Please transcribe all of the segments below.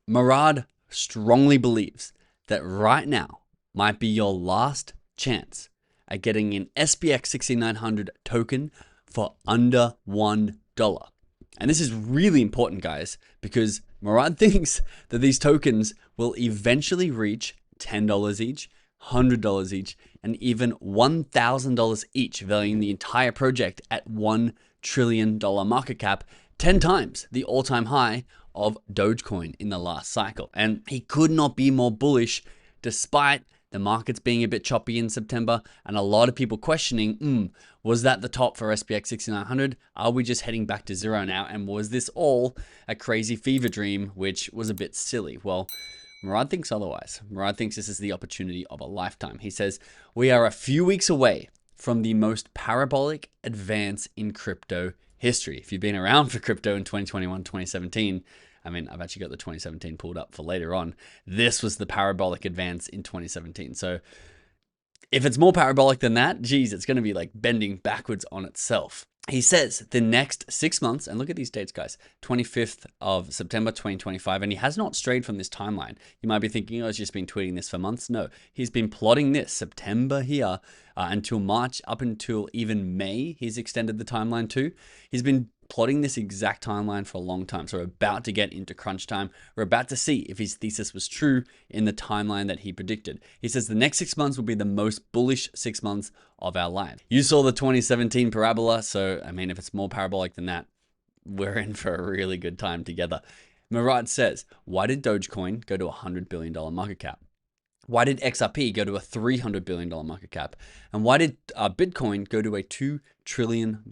Murad strongly believes that right now might be your last chance at getting an SPX 6900 token for under $1. And this is really important, guys, because Murad thinks that these tokens will eventually reach $10 each, $100 each, and even $1,000 each, valuing the entire project at $1 trillion market cap, 10 times the all-time high of Dogecoin in the last cycle. And he could not be more bullish despite the markets being a bit choppy in September and a lot of people questioning, was that the top for SPX 6900? Are we just heading back to zero now? And was this all a crazy fever dream, which was a bit silly? Well, Murad thinks otherwise. Murad thinks this is the opportunity of a lifetime. He says, we are a few weeks away from the most parabolic advance in crypto history. If you've been around for crypto in 2021, 2017, I mean, I've actually got the 2017 pulled up for later on. This was the parabolic advance in 2017. So if it's more parabolic than that, geez, it's going to be like bending backwards on itself. He says the next 6 months, and look at these dates, guys, 25th of September, 2025, and he has not strayed from this timeline. You might be thinking, oh, he's just been tweeting this for months. No, he's been plotting this September here until March, up until even May, he's extended the timeline to. He's been plotting this exact timeline for a long time. So we're about to get into crunch time. We're about to see if his thesis was true in the timeline that he predicted. He says the next 6 months will be the most bullish 6 months of our life. You saw the 2017 parabola. So, I mean, if it's more parabolic than that, we're in for a really good time together. Murad says, why did Dogecoin go to $100 billion market cap? Why did XRP go to a $300 billion market cap? And why did Bitcoin go to a $2 trillion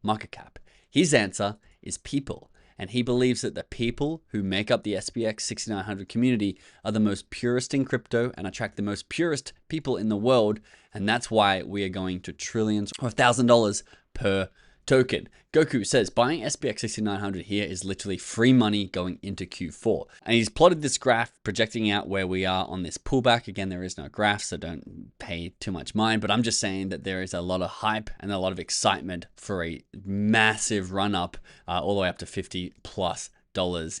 market cap? His answer is people, and he believes that the people who make up the SPX 6900 community are the most purest in crypto and attract the most purest people in the world, and that's why we are going to trillions or $1,000 per token. Goku says buying SPX 6900 here is literally free money going into Q4. And he's plotted this graph projecting out where we are on this pullback. Again, there is no graph, so don't pay too much mind, but I'm just saying that there is a lot of hype and a lot of excitement for a massive run up all the way up to $50+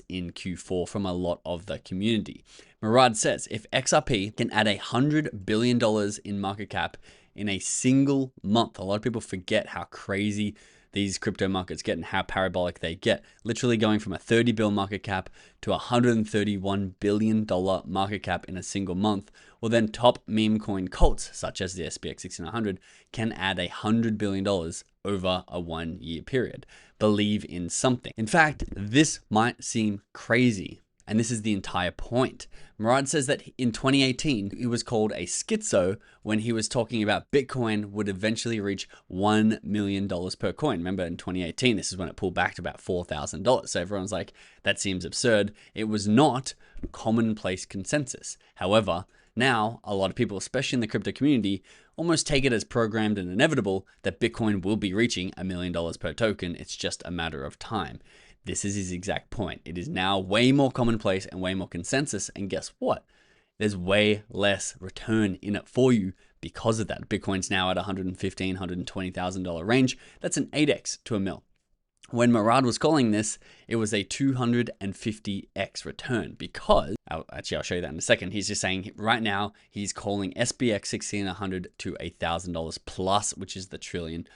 in Q4 from a lot of the community. Murad says if XRP can add $100 billion in market cap in a single month, a lot of people forget how crazy these crypto markets get and how parabolic they get. Literally going from a 30 bill market cap to a $131 billion market cap in a single month. Well, then top meme coin cults, such as the SPX 6900, can add $100 billion over a 1 year period. Believe in something. In fact, this might seem crazy, and this is the entire point. Murad says that in 2018, he was called a schizo when he was talking about Bitcoin would eventually reach $1 million per coin. Remember in 2018, this is when it pulled back to about $4,000. So everyone's like, that seems absurd. It was not commonplace consensus. However, now a lot of people, especially in the crypto community, almost take it as programmed and inevitable that Bitcoin will be reaching $1 million per token. It's just a matter of time. This is his exact point. It is now way more commonplace and way more consensus. And guess what? There's way less return in it for you because of that. Bitcoin's now at $115,000, $120,000 range. That's an 8x to a mil. When Murad was calling this, it was a 250x return because, I'll show you that in a second. He's just saying right now, he's calling SPX 1600 to $1,000 plus, which is the $1 trillion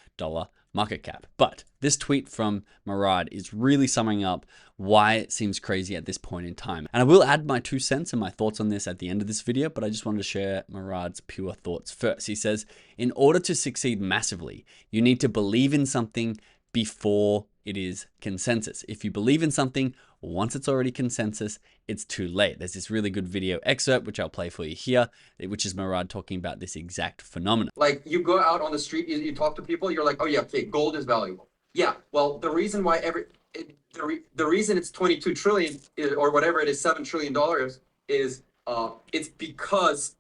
market cap. But this tweet from Murad is really summing up why it seems crazy at this point in time. And I will add my 2 cents and my thoughts on this at the end of this video, but I just wanted to share Murad's pure thoughts first. He says, in order to succeed massively, you need to believe in something before it is consensus. If you believe in something, once it's already consensus, it's too late. There's this really good video excerpt, which I'll play for you here, which is Murad talking about this exact phenomenon. Like you go out on the street, you talk to people, you're like, oh yeah, okay, gold is valuable. Yeah, well, the reason why the reason it's 22 trillion or whatever it is, $7 trillion is it's because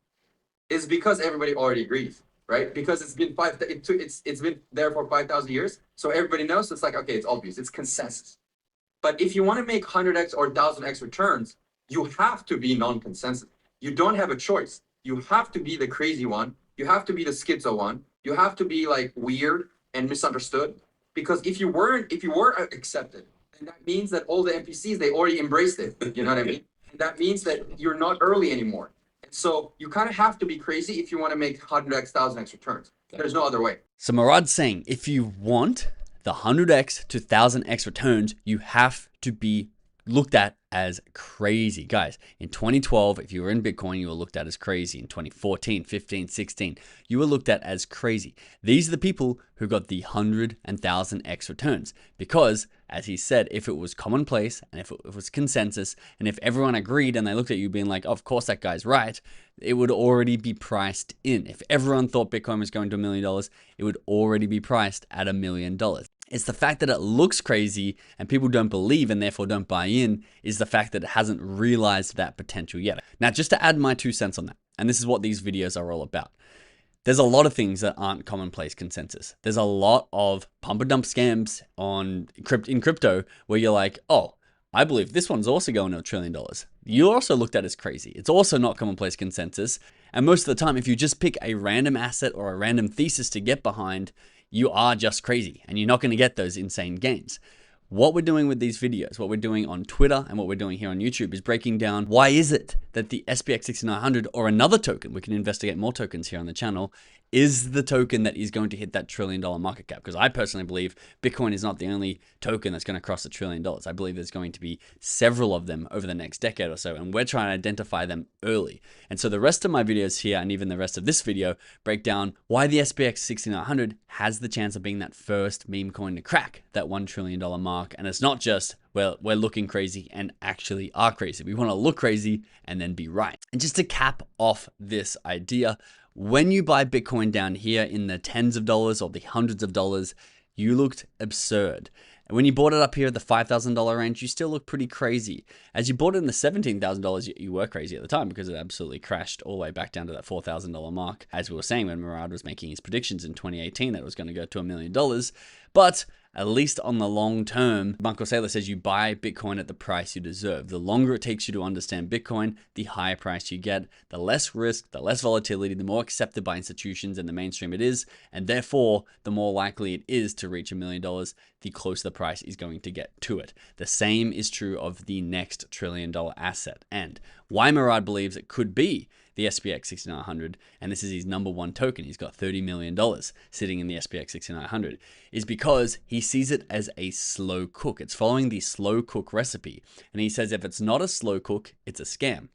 everybody already agrees. Right? Because it's been it's been there for 5,000 years. So everybody knows. It's like, okay, it's obvious. It's consensus. But if you want to make 100x or 1,000x returns, you have to be non-consensus. You don't have a choice. You have to be the crazy one. You have to be the schizo one. You have to be like weird and misunderstood. Because if you were accepted, then that means that all the NPCs, they already embraced it. You know what I mean? that means that you're not early anymore. And so you kind of have to be crazy if you want to make 100x, 1000x returns. There's no other way. So Murad's saying if you want the 100x to 1000x returns, you have to be looked at as crazy. Guys, in 2012, if you were in Bitcoin, you were looked at as crazy. In 2014, 15, 16, you were looked at as crazy. These are the people who got the 100 and 1000x returns because, as he said, if it was commonplace and if it was consensus and if everyone agreed and they looked at you being like, oh, of course that guy's right, it would already be priced in. If everyone thought Bitcoin was going to $1 million, it would already be priced at $1 million. It's the fact that it looks crazy and people don't believe and therefore don't buy in is the fact that it hasn't realized that potential yet. Now, just to add my 2 cents on that, and this is what these videos are all about. There's a lot of things that aren't commonplace consensus. There's a lot of pump and dump scams in crypto where you're like, oh, I believe this one's also going to $1 trillion. You're also looked at as crazy. It's also not commonplace consensus. And most of the time, if you just pick a random asset or a random thesis to get behind, you are just crazy and you're not going to get those insane gains. What we're doing with these videos, what we're doing on Twitter and what we're doing here on YouTube is breaking down why is it that the SPX 6900 or another token, we can investigate more tokens here on the channel, is the token that is going to hit that $1 trillion market cap. Because I personally believe Bitcoin is not the only token that's going to cross $1 trillion. I believe there's going to be several of them over the next decade or so, and we're trying to identify them early. And so the rest of my videos here and even the rest of this video break down why the SPX 6900 has the chance of being that first meme coin to crack that $1 trillion mark. And it's not just, well, we're looking crazy and actually are crazy. We want to look crazy and then be right. And just to cap off this idea, when you buy Bitcoin down here in the tens of dollars or the hundreds of dollars, you looked absurd. And when you bought it up here at the $5,000 range, you still look pretty crazy. As you bought it in the $17,000, you were crazy at the time because it absolutely crashed all the way back down to that $4,000 mark. As we were saying when Murad was making his predictions in 2018 that it was going to go to $1 million. But at least on the long term, Bunko Saylor says you buy Bitcoin at the price you deserve. The longer it takes you to understand Bitcoin, the higher price you get, the less risk, the less volatility, the more accepted by institutions and the mainstream it is, and therefore, the more likely it is to reach $1 million, the closer the price is going to get to it. The same is true of the next $1 trillion asset. And why Murad believes it could be the SPX 6900, and this is his #1 token, he's got $30 million sitting in the SPX 6900, is because he sees it as a slow cook. It's following the slow cook recipe. And he says if it's not a slow cook, it's a scam.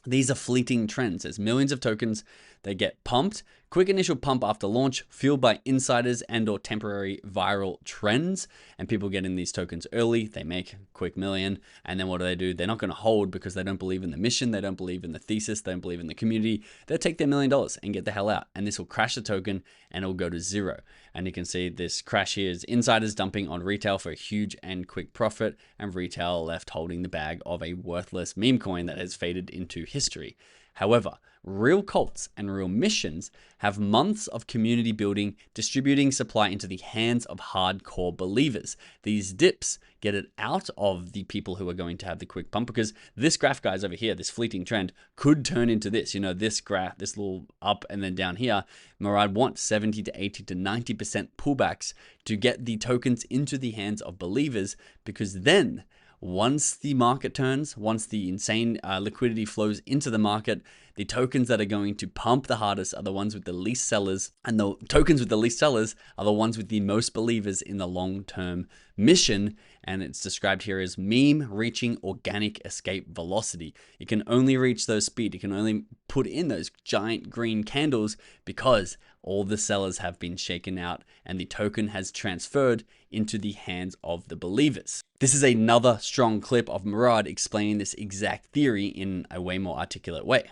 These are fleeting trends. There's millions of tokens. They get pumped. Quick initial pump after launch, fueled by insiders and or temporary viral trends. And people get in these tokens early. They make a quick million. And then what do? They're not going to hold because they don't believe in the mission. They don't believe in the thesis. They don't believe in the community. They'll take their $1 million and get the hell out. And this will crash the token and it'll go to zero. And you can see this crash here is insiders dumping on retail for a huge and quick profit, and retail left holding the bag of a worthless meme coin that has faded into history. However, real cults and real missions have months of community building, distributing supply into the hands of hardcore believers. These dips get it out of the people who are going to have the quick pump, because this graph, guys, over here, this fleeting trend could turn into this. You know, this graph, this little up and then down here, Murad wants 70 to 80 to 90% pullbacks to get the tokens into the hands of believers, because then once the market turns, once the insane liquidity flows into the market, the tokens that are going to pump the hardest are the ones with the least sellers, and the tokens with the least sellers are the ones with the most believers in the long-term mission. And it's described here as meme reaching organic escape velocity. It can only reach those speed. It can only put in those giant green candles because all the sellers have been shaken out and the token has transferred into the hands of the believers. This is another strong clip of Murad explaining this exact theory in a way more articulate way.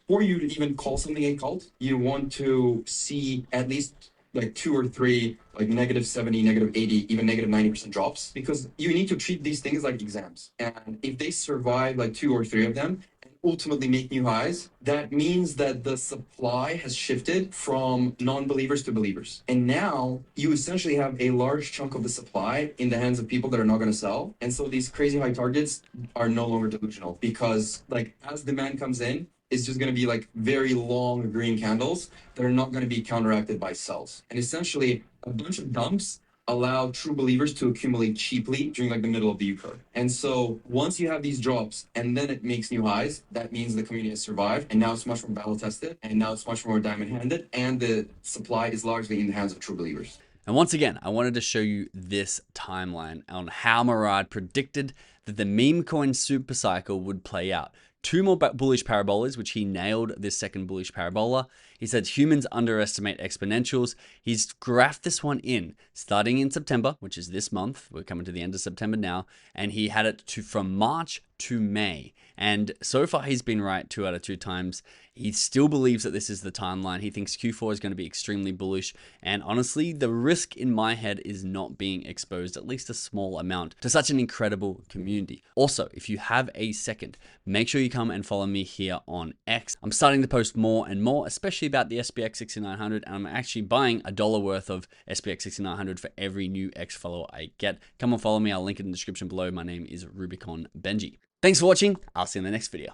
For you to even call something a cult, you want to see at least like 2 or 3 like -70, -80, even -90% drops, because you need to treat these things like exams. And if they survive like 2 or 3 of them and ultimately make new highs, that means that the supply has shifted from non-believers to believers. And now you essentially have a large chunk of the supply in the hands of people that are not going to sell. And so these crazy high targets are no longer delusional, because like as demand comes in, it's just going to be like very long green candles that are not going to be counteracted by sells. And essentially a bunch of dumps allow true believers to accumulate cheaply during like the middle of the U curve. And so once you have these drops and then it makes new highs, that means the community has survived, and now it's much more battle tested, and now it's much more diamond handed, and the supply is largely in the hands of true believers. And once again, I wanted to show you this timeline on how Murad predicted that the meme coin super cycle would play out. 2 more bullish parabolas, which he nailed this second bullish parabola. He said humans underestimate exponentials. He's graphed this one in starting in September, which is this month. We're coming to the end of September now. And he had it from March to May. And so far he's been right 2 out of 2 times. He still believes that this is the timeline. He thinks Q4 is going to be extremely bullish. And honestly, the risk in my head is not being exposed, at least a small amount, to such an incredible community. Also, if you have a second, make sure you come and follow me here on X. I'm starting to post more and more, especially about the SPX 6900, and I'm actually buying $1 worth of SPX 6900 for every new X follower I get. Come and follow me. I'll link it in the description below. My name is Rubicon Benji. Thanks for watching. I'll see you in the next video.